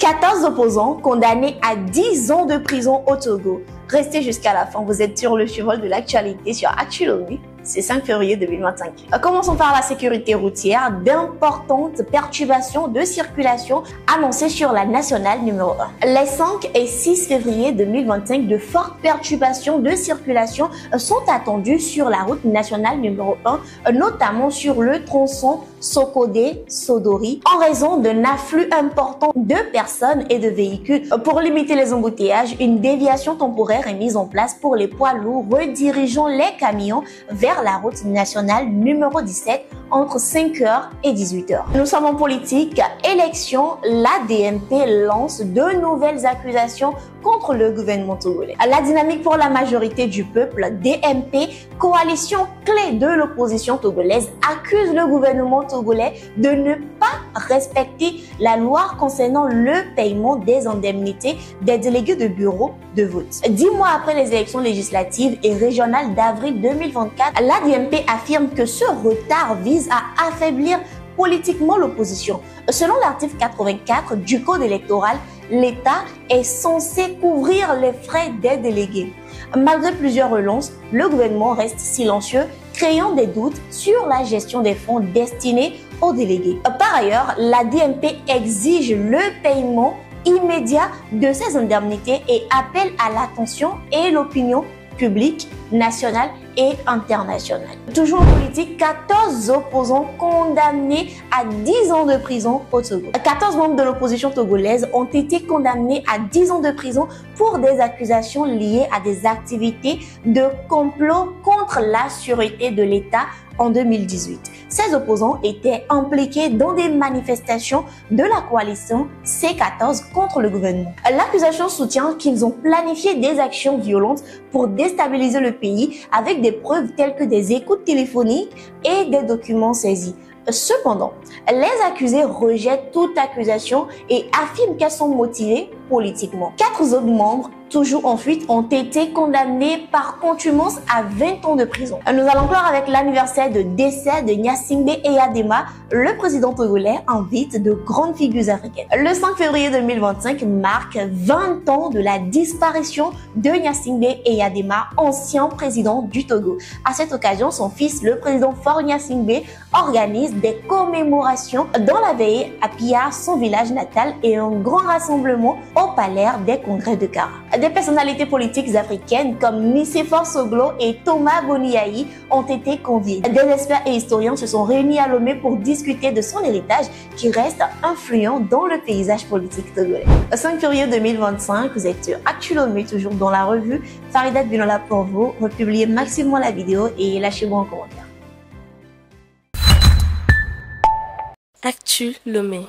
14 opposants condamnés à 10 ans de prison au Togo. Restez jusqu'à la fin, vous êtes sur le cheval de l'actualité sur Actualomi. C'est 5 février 2025. Commençons par la sécurité routière. D'importantes perturbations de circulation annoncées sur la nationale numéro 1. Les 5 et 6 février 2025, de fortes perturbations de circulation sont attendues sur la route nationale numéro 1, notamment sur le tronçon Sokodé-Sodori, en raison d'un afflux important de personnes et de véhicules. Pour limiter les embouteillages, une déviation temporaire est mise en place pour les poids lourds redirigeant les camions vers la route nationale numéro 17 entre 5h et 18h. Nous sommes en politique. Élection, l'ADMP lance de nouvelles accusations contre le gouvernement togolais. La dynamique pour la majorité du peuple, DMP, coalition clé de l'opposition togolaise, accuse le gouvernement togolais de ne pas respecter la loi concernant le paiement des indemnités des délégués de bureau de vote. 10 mois après les élections législatives et régionales d'avril 2024, l'ADMP affirme que ce retard vise à affaiblir politiquement l'opposition. Selon l'article 84 du Code électoral, l'État est censé couvrir les frais des délégués. Malgré plusieurs relances, le gouvernement reste silencieux, créant des doutes sur la gestion des fonds destinés aux délégués. Par ailleurs, la DMP exige le paiement immédiat de ces indemnités et appelle à l'attention et l'opinion publique, nationale et internationale. Toujours en politique, 14 opposants condamnés à 10 ans de prison au Togo. 14 membres de l'opposition togolaise ont été condamnés à 10 ans de prison pour des accusations liées à des activités de complot contre la sûreté de l'État en 2018. Ces opposants étaient impliqués dans des manifestations de la coalition C14 contre le gouvernement. L'accusation soutient qu'ils ont planifié des actions violentes pour déstabiliser le pays avec des preuves telles que des écoutes téléphoniques et des documents saisis. Cependant, les accusés rejettent toute accusation et affirment qu'elles sont motivées politiquement. 4 autres membres, toujours en fuite, ont été condamnés par contumace à 20 ans de prison. Nous allons clore avec l'anniversaire de décès de Gnassingbé Eyadema. Le président togolais invite de grandes figures africaines. Le 5 février 2025 marque 20 ans de la disparition de Gnassingbé Eyadema, ancien président du Togo. À cette occasion, son fils, le président Faure Gnassingbé, organise des commémorations dans la veille à Pia, son village natal, et un grand rassemblement au palais des congrès de Kara. Des personnalités politiques africaines comme Nicéphore Soglo et Thomas Boniaï ont été conviés. Des experts et historiens se sont réunis à Lomé pour discuter de son héritage qui reste influent dans le paysage politique togolais. Le 5 février 2025, vous êtes sur Actualomi, toujours dans la revue. Faridat Binola pour vous. Republiez maximum la vidéo et lâchez-moi en commentaire. Actualomi.